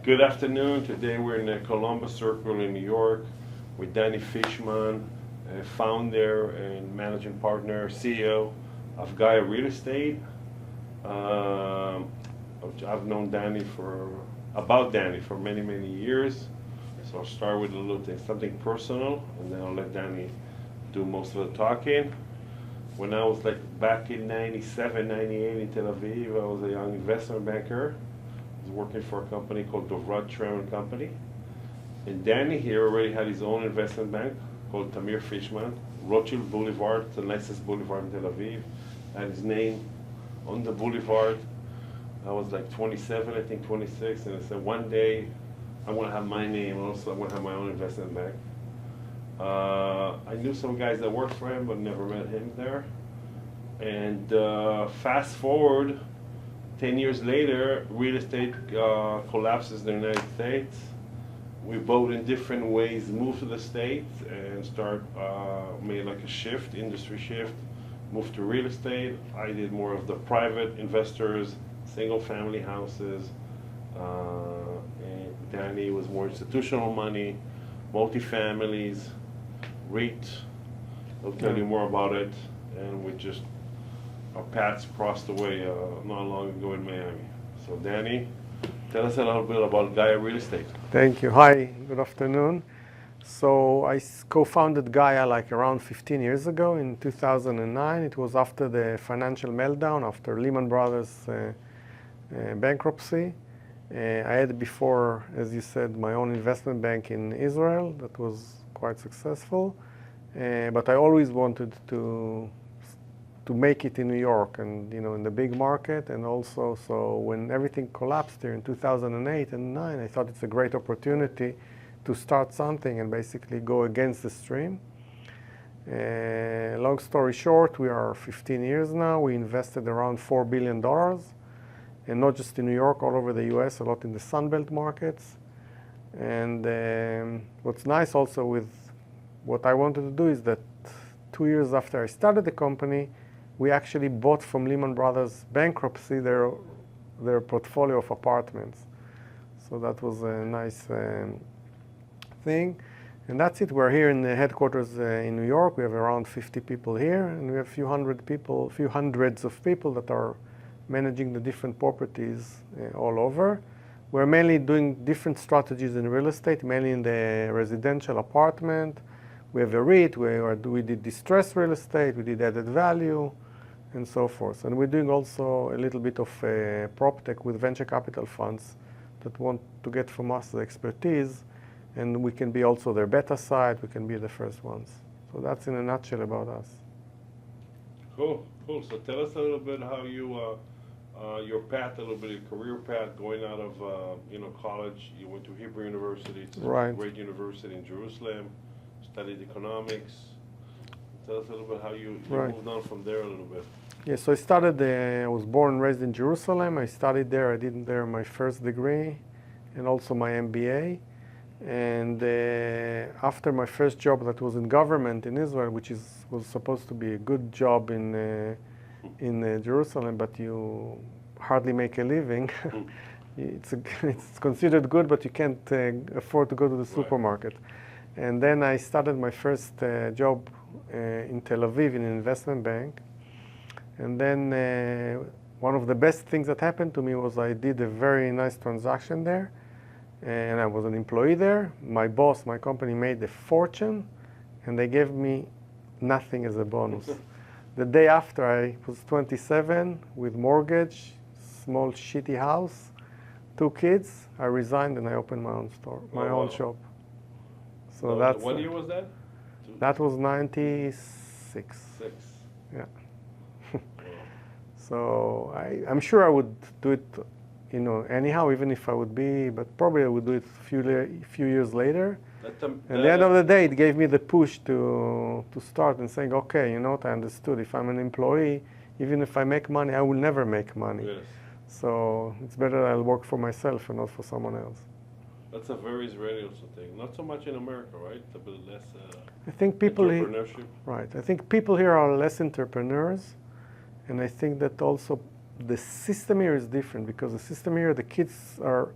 Good afternoon. Today we're in the Columbus Circle in New York with Danny Fishman, founder and managing partner, CEO of Gaia Real Estate. I've known Danny for many, many years. So I'll start with a little thing, something personal, and then I'll let Danny do most of the talking. When I was back in 97, 98 in Tel Aviv, I was a young investment banker. I was working for a company called the Company. And Danny here already had his own investment bank called Fishman, Rothschild Boulevard, the nicest boulevard in Tel Aviv. Had his name on the boulevard. I was 27, I think 26, and I said one day I'm going to have my name, and also I'm going to have my own investment bank. I knew some guys that worked for him, but never met him there. And fast forward, 10 years later, real estate collapses in the United States. We both in different ways moved to the States and made a shift, industry shift, moved to real estate. I did more of the private investors, single family houses, and Danny was more institutional money, multifamilies, REIT. I'll tell you more about it. And our paths crossed away not long ago in Miami. So Danny, tell us a little bit about Gaia Real Estate. Thank you. Hi, good afternoon. So I co-founded Gaia around 15 years ago in 2009. It was after the financial meltdown, after Lehman Brothers bankruptcy. I had before, as you said, my own investment bank in Israel that was quite successful. But I always wanted to make it in New York and in the big market, and also so when everything collapsed here in 2008 and 2009, I thought it's a great opportunity to start something and basically go against the stream. Long story short, we are 15 years now. We invested around $4 billion, and not just in New York, all over the US, a lot in the Sunbelt markets. And what's nice also with what I wanted to do is that 2 years after I started the company, we actually bought from Lehman Brothers bankruptcy their portfolio of apartments. So that was a nice thing. And that's it. We're here in the headquarters in New York. We have around 50 people here, and we have a few hundreds of people that are managing the different properties all over. We're mainly doing different strategies in real estate, mainly in the residential apartment. We have a REIT, we did distressed real estate, we did added value, and so forth. And we're doing also a little bit of prop tech with venture capital funds that want to get from us the expertise, and we can be also their beta site, we can be the first ones. So that's in a nutshell about us. Cool. So tell us a little bit how your path, a little bit of your career path, going out of college. You went to Hebrew University, it's a great university in Jerusalem, studied economics. Tell us a little bit how you moved on from there a little bit. Yeah, so I was born and raised in Jerusalem. I studied there. I did there my first degree and also my MBA. And after my first job that was in government in Israel, which was supposed to be a good job in Jerusalem, but you hardly make a living. It's considered good, but you can't afford to go to the supermarket. And then I started my first job in Tel Aviv in an investment bank. And then one of the best things that happened to me was I did a very nice transaction there. And I was an employee there. My boss, my company made a fortune, and they gave me nothing as a bonus. The day after, I was 27 with mortgage, small shitty house, 2 kids. I resigned and I opened my own store, my own shop. So that's what year was that? That was 96. Yeah. So I'm sure I would do it, anyhow, even if I would be, but probably I would do it a few years later. At the end of the day, it gave me the push to start and saying, okay, I understood. If I'm an employee, even if I make money, I will never make money. Yes. So it's better I'll work for myself and not for someone else. That's a very Israeli also thing. Not so much in America, right? A bit less I think people entrepreneurship. Right. I think people here are less entrepreneurs, and I think that also the system here is different, because the system here, the kids are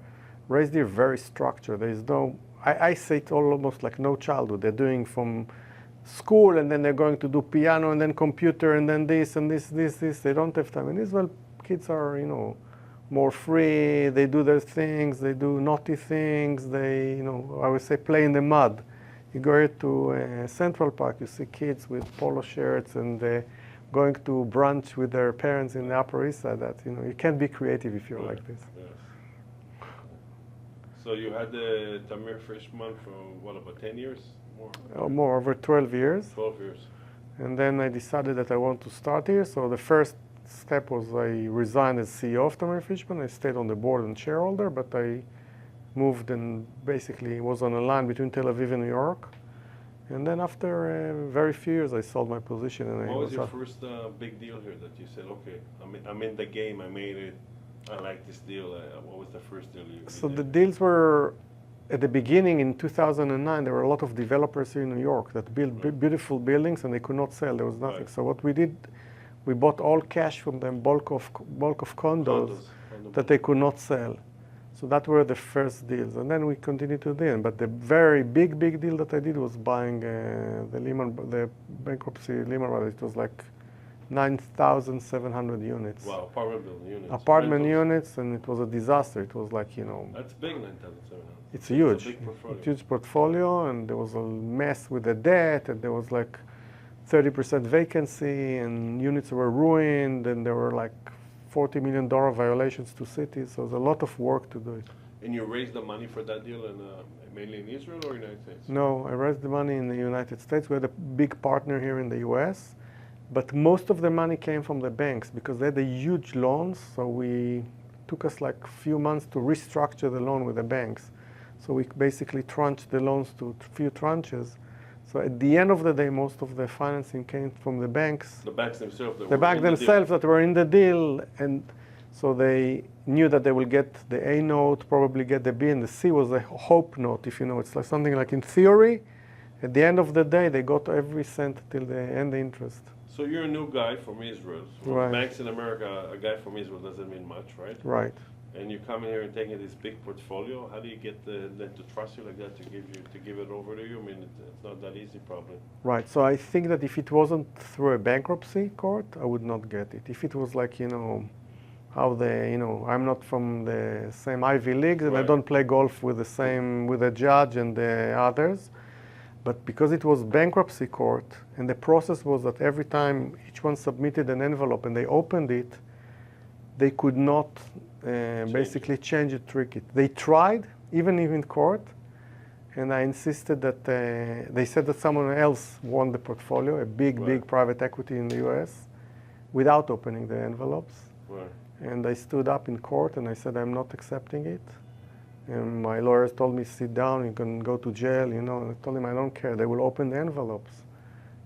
raised here very structured. There is no, I say it almost like no childhood. They're doing from school, and then they're going to do piano, and then computer, and then this, and this. They don't have time. In Israel, kids are, more free. They do their things. They do naughty things. They, I would say play in the mud. You go here to Central Park, you see kids with polo shirts and going to brunch with their parents in the Upper East Side. That, you can't be creative if you're like this. Yes. So you had the Tamir Fishman for what, about 10 years? More, over 12 years. 12 years. And then I decided that I want to start here. So the first step was I resigned as CEO of Tamir Fishman. I stayed on the board and shareholder, but I moved and basically was on a line between Tel Aviv and New York. And then after very few years, I sold my position. And what was your first big deal here that you said, okay, I'm in the game, I made it, I like this deal? What was the first deal you So did? the deals were, at the beginning in 2009, there were a lot of developers here in New York that built beautiful buildings and they could not sell. There was nothing. So what we did, we bought all cash from them, bulk of condos that they could not sell. So that were the first deals, and then we continued to deal. But the very big deal that I did was buying the bankruptcy Lehman Brothers. It was like 9,700 units. Wow, apartment building units. Apartment units, and it was a disaster. It was like, That's big, 9,700. It's huge. It's a big portfolio. Huge portfolio, and there was a mess with the debt, and there was like 30% vacancy, and units were ruined, and there were like $40 million violations to cities, so there's a lot of work to do it. And you raised the money for that deal mainly in Israel or United States? No, I raised the money in the United States. We had a big partner here in the US, but most of the money came from the banks because they had the huge loans, so we took us like a few months to restructure the loan with the banks. So we basically tranched the loans to a few tranches. So at the end of the day, most of the financing came from the banks. The banks themselves. The banks themselves that were in the deal, and so they knew that they will get the A note, probably get the B, and the C was a hope note. If it's like something like in theory, at the end of the day, they got every cent till the end, the interest. So you're a new guy from Israel. So Right. Banks in America, a guy from Israel doesn't mean much, right? Right. And you come in here and taking this big portfolio. How do you get them to trust you like that to give it over to you? I mean, it's not that easy, probably. Right. So I think that if it wasn't through a bankruptcy court, I would not get it. If it was like how I'm not from the same Ivy Leagues, and I don't play golf with the judge and the others. But because it was bankruptcy court, and the process was that every time each one submitted an envelope and they opened it, they could not basically change it, trick it. They tried, even in court, and I insisted that they said that someone else won the portfolio, a big private equity in the US, without opening the envelopes. Right. And I stood up in court and I said, I'm not accepting it. And my lawyers told me, sit down, you can go to jail, And I told him, I don't care, they will open the envelopes.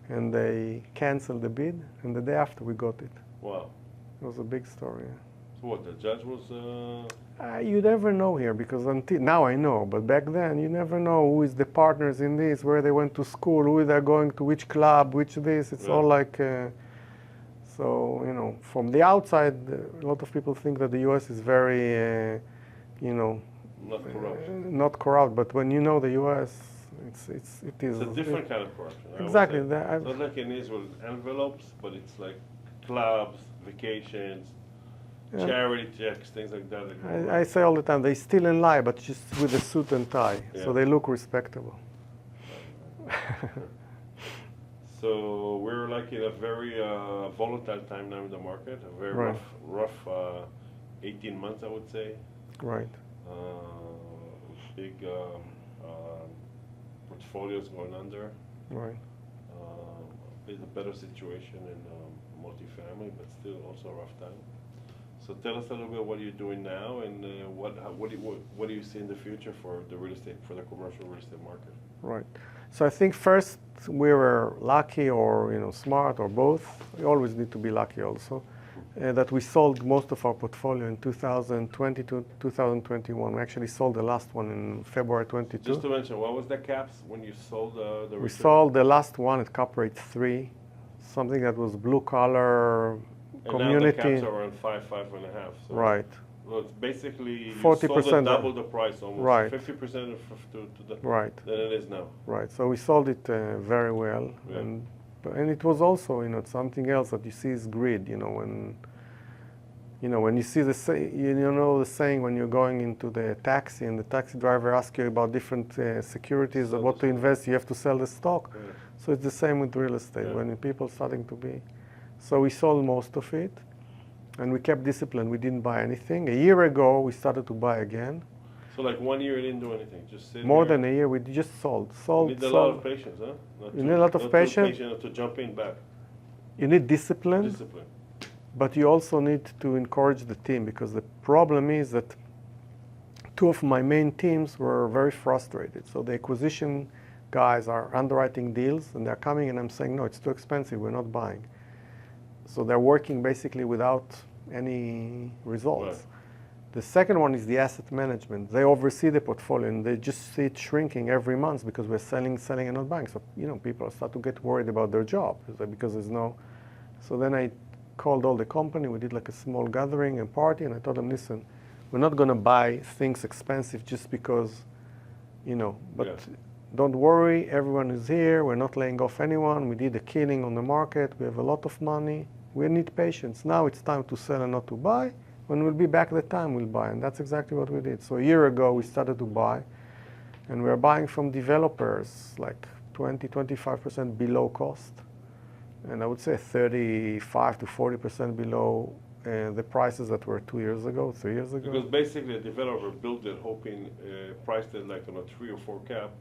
And they canceled the bid, and the day after we got it. Wow. It was a big story. So what, the judge was... You never know here, because until now I know, but back then you never know who is the partners in this, where they went to school, who they're going to, which club, which this. It's all like... So, from the outside, a lot of people think that the US is very, Not corrupt. Not corrupt, but when you know the US, it is... It's a different kind of corruption. Exactly. It's not like in Israel, envelopes, but it's like clubs, vacations, charity checks, things like that. I say all the time, they steal and lie, but just with a suit and tie, so they look respectable. So we're like in a very volatile time now in the market, a very rough 18 months, I would say. Right. Big portfolios going under. Right. It's a better situation in multifamily, but still also a rough time. So tell us a little bit what you're doing now, and what do you see in the future for the real estate, for the commercial real estate market? Right. So I think first we were lucky, or smart, or both. We always need to be lucky also. That we sold most of our portfolio in 2020 to 2021. We actually sold the last one in February 22. Just to mention, what was the caps when you sold the? We sold the last one at cap rate 3, something that was blue collar community. And now the caps are around 5.5. So right. Well, it's basically you 40% sold it double the price almost. Right. 50% to the Right. than it is now. Right. So we sold it very well, Yeah. and it was also, something else that you see is greed. When you see the the saying when you're going into the taxi and the taxi driver asks you about different securities Sell or what the to stock. invest, you have to sell the stock. Yeah. So it's the same with real estate. Yeah. When people starting to be, so we sold most of it, and we kept discipline. We didn't buy anything. A year ago, we started to buy again. So like 1 year you didn't do anything, just sit More here. than a year, we just sold. You need a lot of patience, huh? You need a lot of patience. Not to jump in back. You need discipline. Discipline. But you also need to encourage the team, because the problem is that two of my main teams were very frustrated. So the acquisition guys are underwriting deals and they're coming and I'm saying, no, it's too expensive, we're not buying. So they're working basically without any results. Right. The second one is the asset management. They oversee the portfolio and they just see it shrinking every month because we're selling and not buying. So, people start to get worried about their job because there's no. So then I called all the company. We did like a small gathering and party, and I told them, listen, we're not going to buy things expensive just because, but Yeah. don't worry, everyone is here. We're not laying off anyone. We did a killing on the market. We have a lot of money. We need patience. Now it's time to sell and not to buy. When we'll be back at the time, we'll buy. And that's exactly what we did. So a year ago, we started to buy. And we're buying from developers like 20-25% below cost. And I would say 35 to 40% below the prices that were 2 years ago, 3 years ago. Because basically a developer built it hoping, priced it like on a 3 or 4 cap,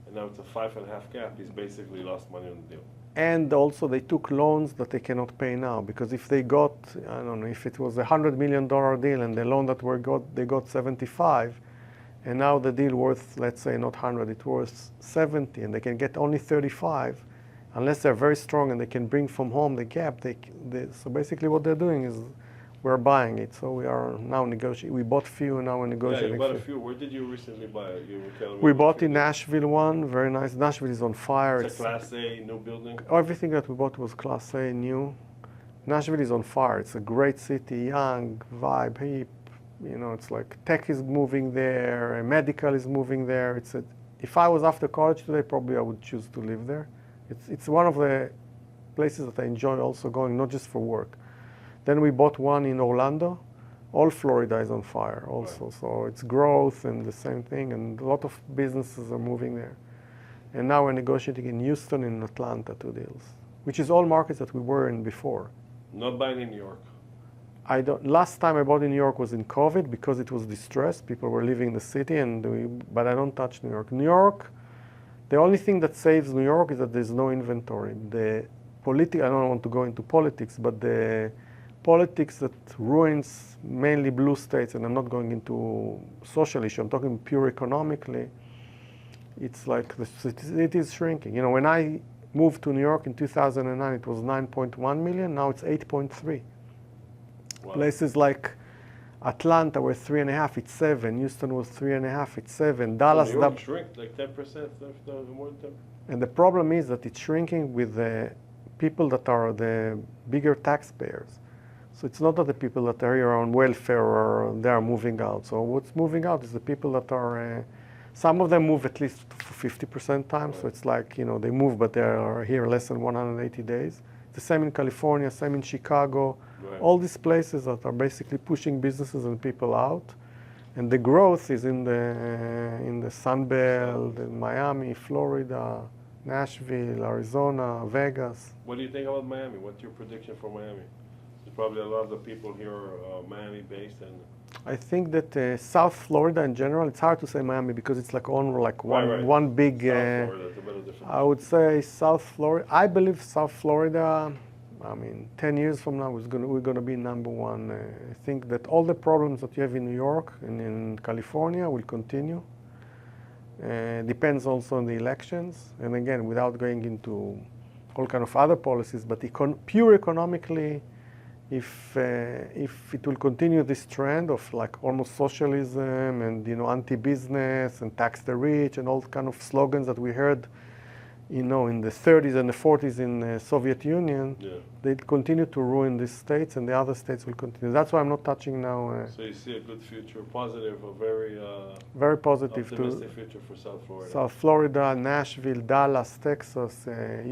and now it's a 5.5 cap. He's basically lost money on the deal. And also they took loans that they cannot pay now, because if they got, I don't know, if it was $100 million deal and the loan that they got 75, and now the deal worth, let's say not 100, it's worth 70, and they can get only 35, unless they're very strong and they can bring from home the gap. So basically what they're doing is we're buying it. So we are now negotiating. We bought few, and now we're negotiating. Yeah, you bought a few. Where did you recently buy it? You were telling me. We bought in Nashville one, very nice. Nashville is on fire. It's a Class A new building. Everything that we bought was Class A, new. Nashville is on fire. It's a great city, young, vibe, hip. It's like tech is moving there, and medical is moving there. If I was after college today, probably I would choose to live there. It's one of the places that I enjoy also going, not just for work. Then we bought one in Orlando. All Florida is on fire also. Right. So it's growth and the same thing, and a lot of businesses are moving there. And now we're negotiating in Houston and Atlanta, 2 deals, which is all markets that we were in before. Not buying in New York. Last time I bought in New York was in COVID because it was distressed. People were leaving the city, but I don't touch New York. New York, the only thing that saves New York is that there's no inventory. I don't want to go into politics, but the politics that ruins mainly blue states, and I'm not going into social issue, I'm talking pure economically, it's like the city is shrinking. When I moved to New York in 2009, it was 9.1 million, now it's 8.3. Wow. Places like Atlanta were 3.5, it's 7. Houston was 3.5, it's 7. Dallas, New York shrink like 10%, more than 10%. And the problem is that it's shrinking with the people that are the bigger taxpayers. So it's not that the people that are here on welfare they are moving out. So what's moving out is the people that are, some of them move at least 50% time. Right. So it's like, they move, but they are here less than 180 days. The same in California, same in Chicago. Right. All these places that are basically pushing businesses and people out. And the growth is in the Sun Belt, in Miami, Florida, Nashville, Arizona, Vegas. What do you think about Miami? What's your prediction for Miami? There's probably a lot of the people here are Miami-based. I think that South Florida in general, it's hard to say Miami because it's like one big. South Florida, it's a bit different. I would say South Florida. I believe South Florida. 10 years from now, we're going to be number one. I think that all the problems that you have in New York and in California will continue. Depends also on the elections. And again, without going into all kind of other policies, but pure economically, if it will continue this trend of like almost socialism and anti-business and tax the rich and all kind of slogans that we heard, in the 30s and the 40s in the Soviet Union, Yeah. they continue to ruin these states, and the other states will continue. That's why I'm not touching now. So you see a good future, positive, a very Very positive optimistic to future for South Florida. South Florida, Nashville, Dallas, Texas,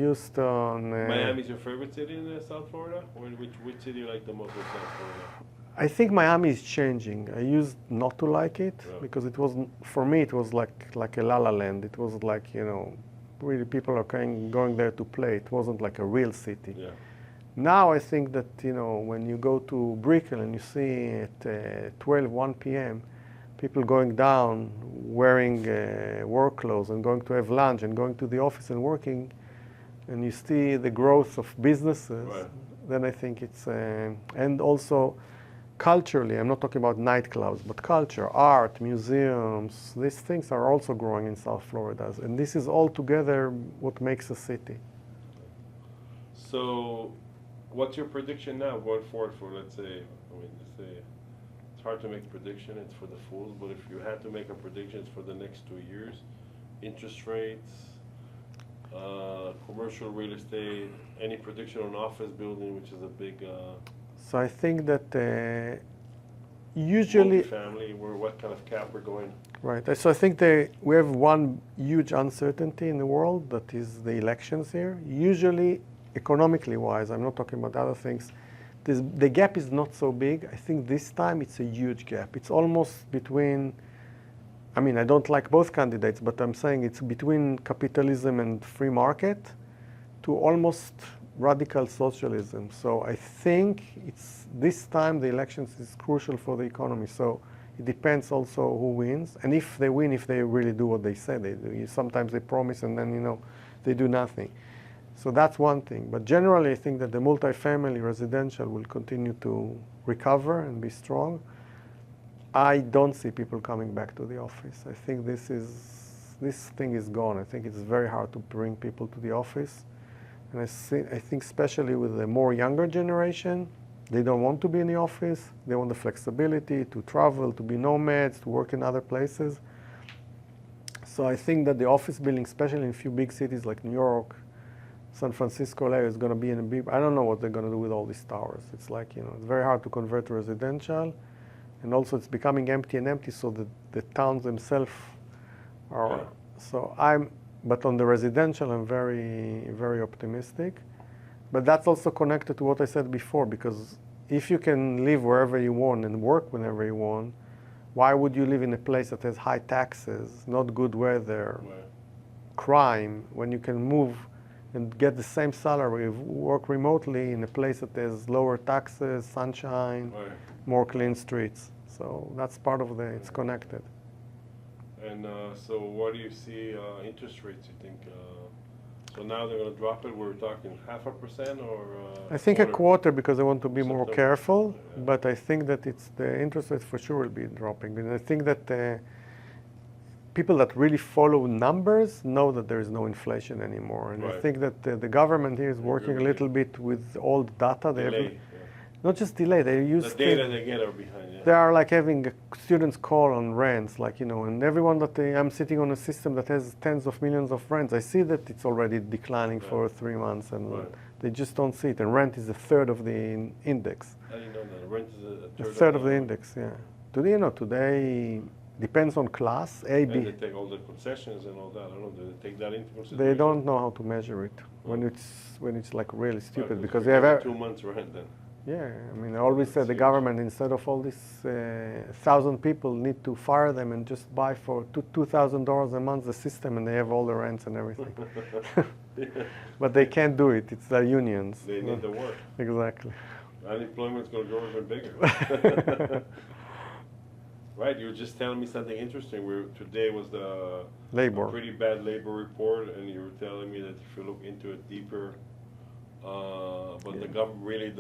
Houston. Miami's your favorite city in South Florida? Or which city you like the most in South Florida? I think Miami is changing. I used not to like it Yeah. because it wasn't, for me, it was like a la la land. It was like, really people are going there to play. It wasn't like a real city. Yeah. Now I think that, when you go to Brickell and you see at 12, 1 p.m., people going down wearing work clothes and going to have lunch and going to the office and working, and you see the growth of businesses, Right. then I think it's, and also culturally, I'm not talking about nightclubs, but culture, art, museums, these things are also growing in South Florida. And this is all together what makes a city. So, what's your prediction now going forward for, let's say, it's hard to make prediction, it's for the fools, but if you had to make a prediction, it's for the next 2 years, interest rates, commercial real estate, any prediction on office building, which is a big So I think that usually, multifamily, what kind of cap we're going? right. So I think we have one huge uncertainty in the world, that is the elections here. Usually, economically wise, I'm not talking about other things, the gap is not so big. I think this time it's a huge gap. It's almost between, I mean, I don't like both candidates, but I'm saying it's between capitalism and free market to almost radical socialism. So I think it's this time the elections is crucial for the economy. So it depends also who wins, and if they win, if they really do what they say they do. Sometimes they promise and then they do nothing. So that's one thing. But generally, I think that the multifamily residential will continue to recover and be strong. I don't see people coming back to the office. I think this thing is gone. I think it's very hard to bring people to the office. And I think especially with the more younger generation, they don't want to be in the office. They want the flexibility to travel, to be nomads, to work in other places. So I think that the office building, especially in a few big cities like New York, San Francisco area, is going to be in a big, I don't know what they're going to do with all these towers. It's like, it's very hard to convert to residential. And also it's becoming empty and empty, so the towns themselves are, but on the residential, I'm very, very optimistic. But that's also connected to what I said before, because if you can live wherever you want and work whenever you want, why would you live in a place that has high taxes, not good weather, crime, when you can move and get the same salary, work remotely in a place that has lower taxes, sunshine, more clean streets. So that's part of it's connected. And so what do you see interest rates, you think? So now they're going to drop it, we're talking 0.5% or? I think a quarter, because I want to be more careful, yeah. But I think that the interest rate for sure will be dropping. And I think that people that really follow numbers know that there is no inflation anymore. And I think that the government here is working a little bit with old data. They have, not just delay, they use the data they get are behind. They are like having students call on rents, and everyone that I'm sitting on a system that has tens of millions of rents. I see that it's already declining for 3 months, and they just don't see it. And rent is a third of the index. How do you know that? Rent is a third of the index, yeah. Today depends on class, A, B. And they take all the concessions and all that. I don't know, do they take that into consideration? They don't know how to measure it when it's like really stupid, because they have 2 months rent then. Yeah, I mean, I always said the government, instead of all these 1,000 people, need to fire them and just buy for $2,000 a month the system, and they have all the rents and everything. But they can't do it. It's the unions. They need the work. Exactly. Unemployment's going to grow even bigger. Right, you were just telling me something interesting. Today was the pretty bad labor report, and you were telling me that if you look into it deeper, but the government really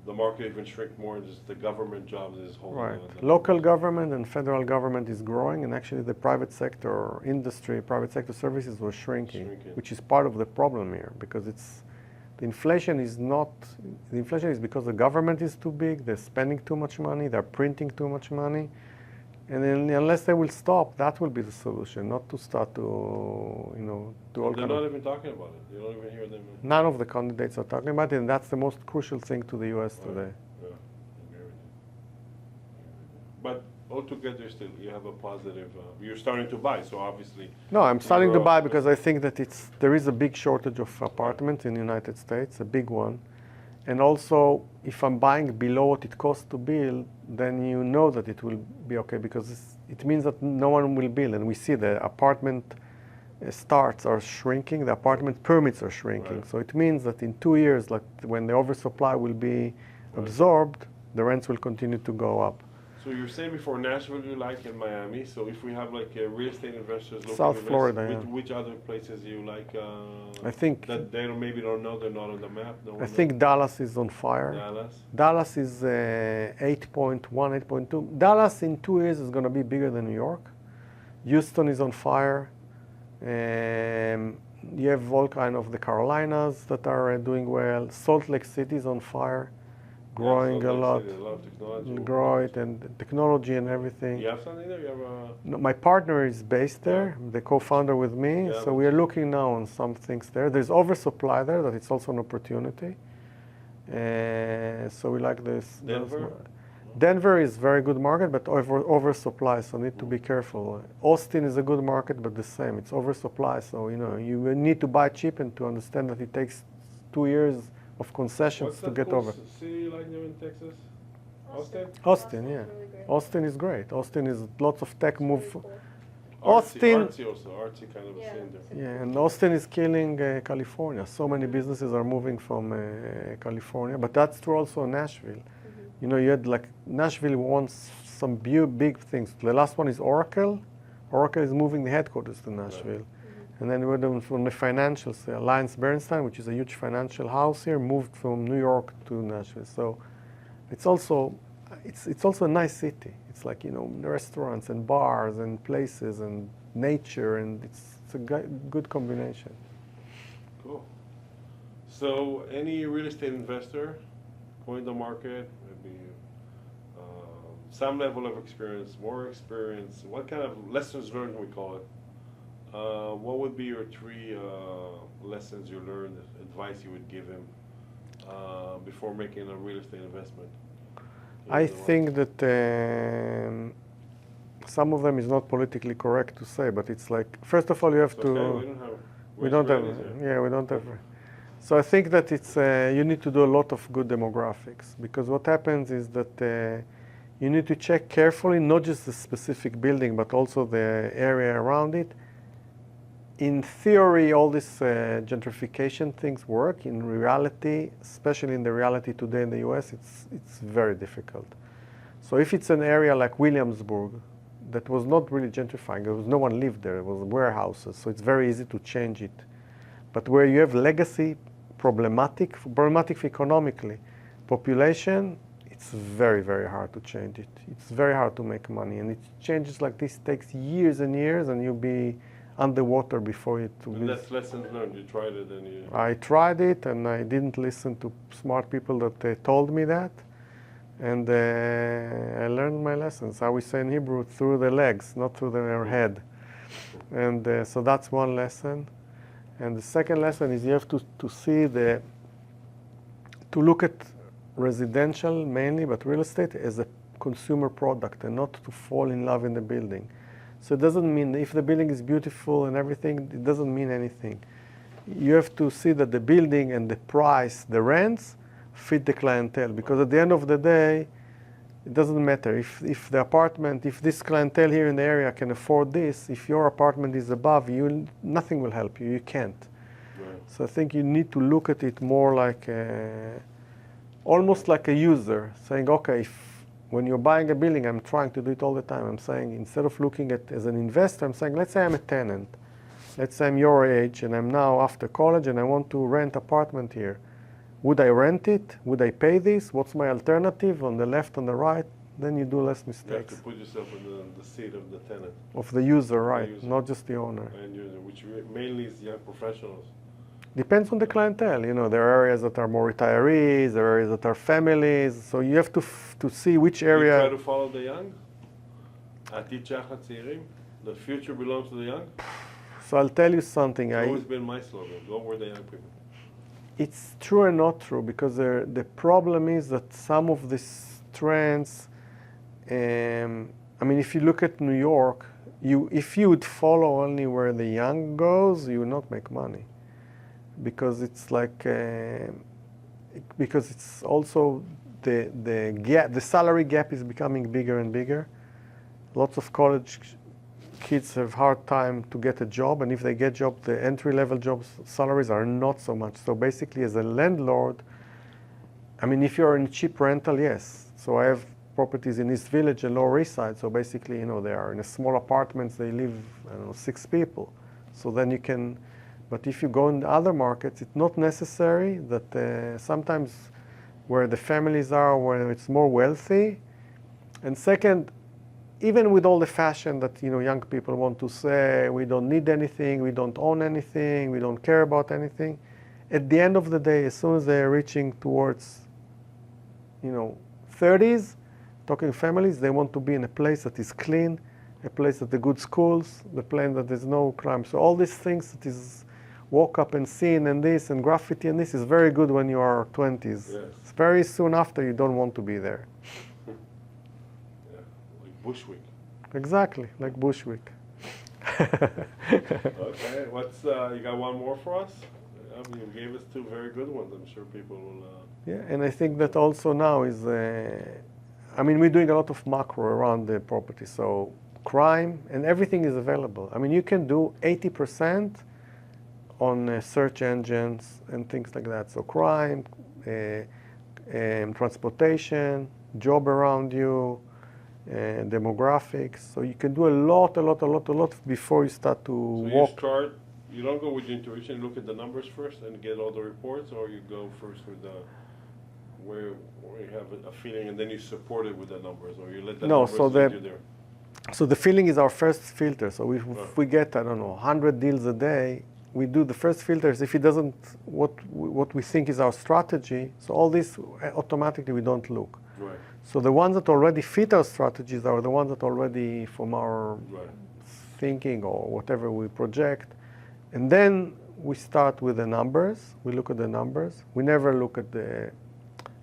the market even shrink more, and just the government jobs is holding. Right. Local government and federal government is growing, and actually the private sector industry, private sector services were shrinking, which is part of the problem here, because the inflation is because the government is too big, they're spending too much money, they're printing too much money, And then unless they will stop, that will be the solution, not to start to, do all They're kind not of... even talking about it. You don't even hear them. None of the candidates are talking about it, and that's the most crucial thing to the U.S. Right. today. Yeah, I agree with you. But altogether, still, you have a positive. You're starting to buy, so obviously. No, I'm starting to you're buy because I think that there is a big shortage of apartments in the United States, a big one. And also, if I'm buying below what it costs to build, then you know that it will be okay, because it means that no one will build. And we see the apartment starts are shrinking, the apartment permits are shrinking. Right. So it means that in 2 years, like when the oversupply will be absorbed, the rents will continue to go up. So you were saying before Nashville you like in Miami. So if we have like real estate investors looking South to invest, Florida, which other places you like? I think that they maybe don't know, they're not on the map. No I think Dallas is on fire. Dallas. Dallas is 8.1, 8.2. Dallas in 2 years is going to be bigger than New York. Houston is on fire. You have all kind of the Carolinas that are doing well. Salt Lake City is on fire, growing Yeah, a lot. City, a lot of technology. Grow it and technology and everything. You have something there? You have a... No, my partner is based there, the co-founder with me. Yeah, So we are looking now on some things there. There's oversupply there, that it's also an opportunity. So we like this. Denver? Denver is very good market, but oversupply, so need to be careful. Austin is a good market, but the same, it's oversupply. So you need to buy cheap and to understand that it takes 2 years of concessions to get over. What's that city you like there in Texas? Austin? Austin, yeah. Really great. Austin is great. Austin is lots of tech move. Really cool. Austin, Artsy also, artsy kind of a scene there. yeah, and Austin is killing California. So many businesses are moving from California, but that's true also in Nashville. You had like Nashville wants some big things. The last one is Oracle. Oracle is moving the headquarters to Nashville. And then we're doing from the financials, Alliance Bernstein, which is a huge financial house here, moved from New York to Nashville. So it's also a nice city. It's like, restaurants and bars and places and nature, and it's a good combination. Cool. So any real estate investor going to the market, maybe some level of experience, more experience, what kind of lessons learned we call it? What would be your 3 lessons you learned, advice you would give him before making a real estate investment? I think that some of them is not politically correct to say, but it's like, first of all, you have to... We don't have... we don't have... So I think that it's you need to do a lot of good demographics, because what happens is that you need to check carefully, not just the specific building, but also the area around it. In theory, all these gentrification things work. In reality, especially in the reality today in the US, it's very difficult. So if it's an area like Williamsburg that was not really gentrifying, there was no one lived there, it was warehouses, so it's very easy to change it. But where you have legacy problematic economically, population, it's very, very hard to change it. It's very hard to make money, and it changes like this takes years and years, and you'll be underwater before it. And that's lessons learned. You tried it, and you. I tried it, and I didn't listen to smart people that told me that, and I learned my lessons. How we say in Hebrew, through the legs, not through their head. And so that's one lesson. And the second lesson is you have to look at residential mainly, but real estate as a consumer product and not to fall in love in the building. So it doesn't mean if the building is beautiful and everything, it doesn't mean anything. You have to see that the building and the price, the rents, fit the clientele. Because at the end of the day, it doesn't matter if the apartment, if this clientele here in the area can afford this, if your apartment is above you, nothing will help you. You can't. Right. So I think you need to look at it more like almost like a user, saying, okay, when you're buying a building, I'm trying to do it all the time. I'm saying, instead of looking at as an investor, I'm saying, let's say I'm a tenant. Let's say I'm your age and I'm now after college and I want to rent apartment here. Would I rent it? Would I pay this? What's my alternative on the left, on the right? Then you do less mistakes. You have to put yourself in the seat of the tenant. Of the user, right, user. not just the owner. And user, which mainly is young professionals. Depends on the clientele. There are areas that are more retirees, there are areas that are families. So you have to see which area. You try to follow the young? עתיד שלך הצעירים? The future belongs to the young? So I'll tell you something. It's always been my slogan. Go where the young people. It's true and not true, because the problem is that some of these trends, I mean, if you look at New York, if you would follow only where the young goes, you will not make money, because it's like, because it's also the gap, the salary gap is becoming bigger and bigger. Lots of college kids have hard time to get a job, and if they get job, the entry-level jobs salaries are not so much. So basically, as a landlord, I mean, if you're in cheap rental, yes. So I have properties in East Village and Lower East Side. So basically, you know, they are in a small apartments. They live, I don't know, 6 people. So then you can. But if you go in the other markets, it's not necessary that sometimes where the families are, where it's more wealthy. And second, even with all the fashion that, you know, young people want to say, we don't need anything, we don't own anything, we don't care about anything. At the end of the day, as soon as they're reaching towards, you know, 30s, talking families, they want to be in a place that is clean, a place that the good schools, the place that there's no crime. So all these things that is walk up and scene and this and graffiti and this is very good when you are 20s. Yes. It's very soon after you don't want to be there. Bushwick. Exactly, like Bushwick. Okay, what's you got one more for us? You gave us 2 very good ones. I'm sure people will. Yeah, and I think that also now is, I mean, we're doing a lot of macro around the property. So crime and everything is available. I mean, you can do 80% on search engines and things like that. So crime, transportation, job around you, demographics. So you can do a lot before you start to walk. You don't go with your intuition, look at the numbers first and get all the reports, or you go first with the where you have a feeling and then you support it with the numbers, or you let the numbers lead you there. So the feeling is our first filter. So if we get, I don't know, 100 deals a day, we do the first filters. If it doesn't, what we think is our strategy, so all this automatically we don't look. Right. So the ones that already fit our strategies are the ones that already from our thinking or whatever we project. And then we start with the numbers. We look at the numbers. We never look at the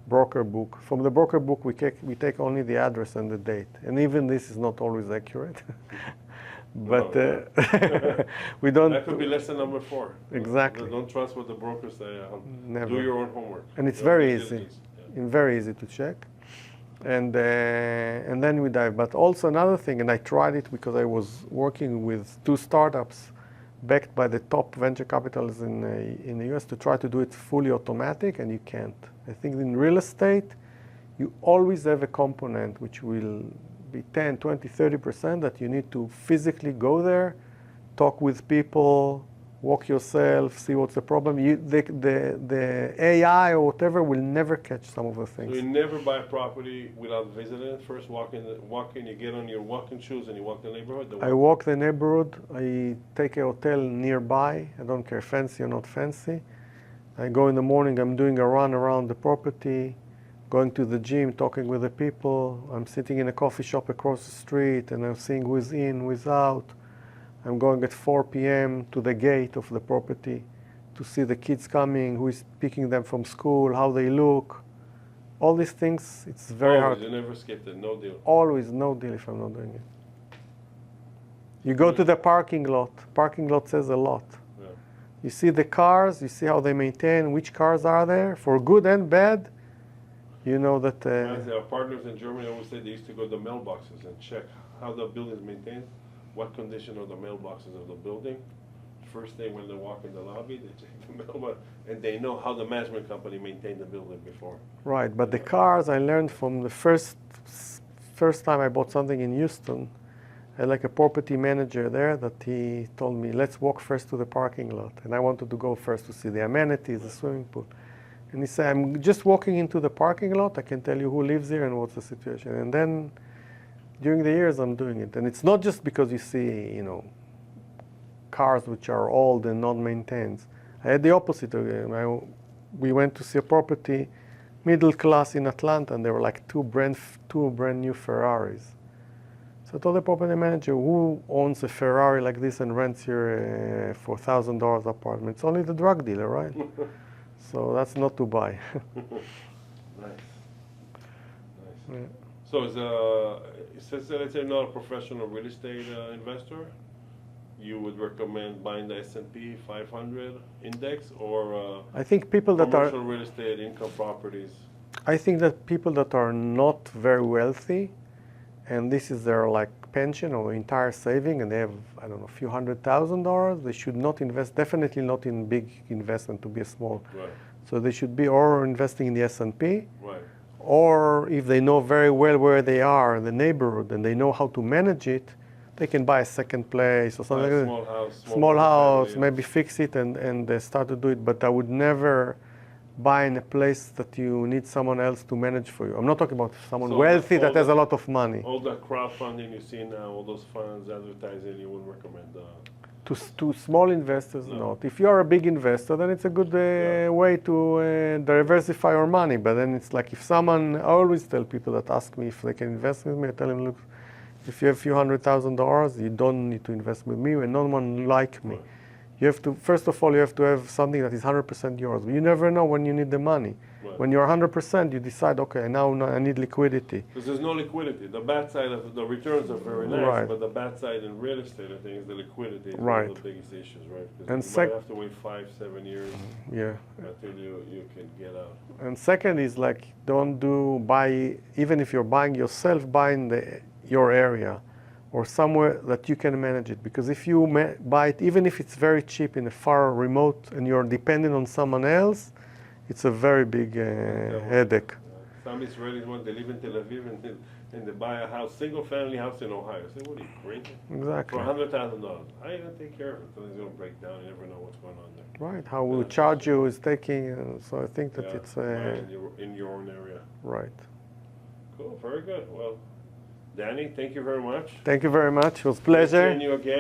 broker book. From the broker book, we take only the address and the date. And even this is not always accurate. But we don't. That could be lesson number 4. Exactly. Don't trust what the brokers say. Never. Do your own homework. And it's very easy. Yeah. Very easy to check. And then we dive. But also another thing, and I tried it because I was working with 2 startups backed by the top venture capitals in the US to try to do it fully automatic, and you can't. I think in real estate, you always have a component which will be 10, 20, 30% that you need to physically go there, talk with people, walk yourself, see what's the problem. The AI or whatever will never catch some of the things. So you never buy a property without visiting it? First walk in, you get on your walking shoes and you walk the neighborhood? I walk the neighborhood. I take a hotel nearby. I don't care fancy or not fancy. I go in the morning, I'm doing a run around the property, going to the gym, talking with the people. I'm sitting in a coffee shop across the street and I'm seeing who's in, who's out. I'm going at 4 p.m. to the gate of the property to see the kids coming, who is picking them from school, how they look. All these things, it's very hard. You never skipped it, no deal. Always no deal if I'm not doing it. You go to the parking lot. Parking lot says a lot. Yeah. You see the cars, you see how they maintain, which cars are there, for good and bad. You know that... Our partners in Germany always say they used to go to the mailboxes and check how the building is maintained. What condition are the mailboxes of the building? First thing when they walk in the lobby, they check the mailbox, and they know how the management company maintained the building before. Right, but the cars, I learned from the first time I bought something in Houston, I had like a property manager there that he told me, let's walk first to the parking lot. And I wanted to go first to see the amenities, the swimming pool. And he said, I'm just walking into the parking lot, I can tell you who lives here and what's the situation. And then during the years, I'm doing it. And it's not just because you see, you know, cars which are old and non-maintained. I had the opposite. We went to see a property, middle class in Atlanta, and there were like two brand new Ferraris. So I told the property manager, who owns a Ferrari like this and rents here for $1,000 apartment? It's only the drug dealer, right? So that's not to buy. Nice. Yeah. So since let's say not a professional real estate investor, you would recommend buying the S&P 500 index or I think people that are commercial real estate income properties? I think that people that are not very wealthy, and this is their like pension or entire saving, and they have, I don't know, a few $100,000, they should not invest, definitely not in big investment, to be a small. Right. So they should be or investing in the S&P, Right. or if they know very well where they are in the neighborhood and they know how to manage it, they can buy a second place or something like that. Small house. Small house, family, maybe fix it and start to do it. But I would never buy in a place that you need someone else to manage for you. I'm not talking about someone So wealthy that has the- a lot of money. All the crowdfunding you see now, all those funds advertising, you wouldn't recommend. To small investors, No. not. If you are a big investor, then it's a good way to diversify your money. But then it's like if someone, I always tell people that ask me if they can invest with me, I tell them, look, if you have a few $100,000, you don't need to invest with me and no one like me. Right. You have to, first of all, you have to have something that is 100% yours. You never know when you need the money. Right. When you're 100%, you decide, okay, now I need liquidity. Because there's no liquidity. The bad side of the returns are very nice, Right. but the bad side in real estate, I think, is the liquidity is one Right. of the biggest issues, right? And Because you might have to wait 5-7 years Yeah. until you can get out. And second is like, don't buy, even if you're buying yourself, buy in your area or somewhere that you can manage it. Because if you buy it, even if it's very cheap in a far remote and you're dependent on someone else, it's a very big headache. Some Israelis want to live in Tel Aviv and they buy a house, single family house in Ohio. I say, what are you, crazy? Exactly. For $100,000. How are you going to take care of it? Something's going to break down. You never know what's going on there. Right, how we charge you is taking, so I think that Yeah, it's right, in your own area. right. Cool, very good. Well, Danny, thank you very much. Thank you very much. It was a Great pleasure. seeing you again.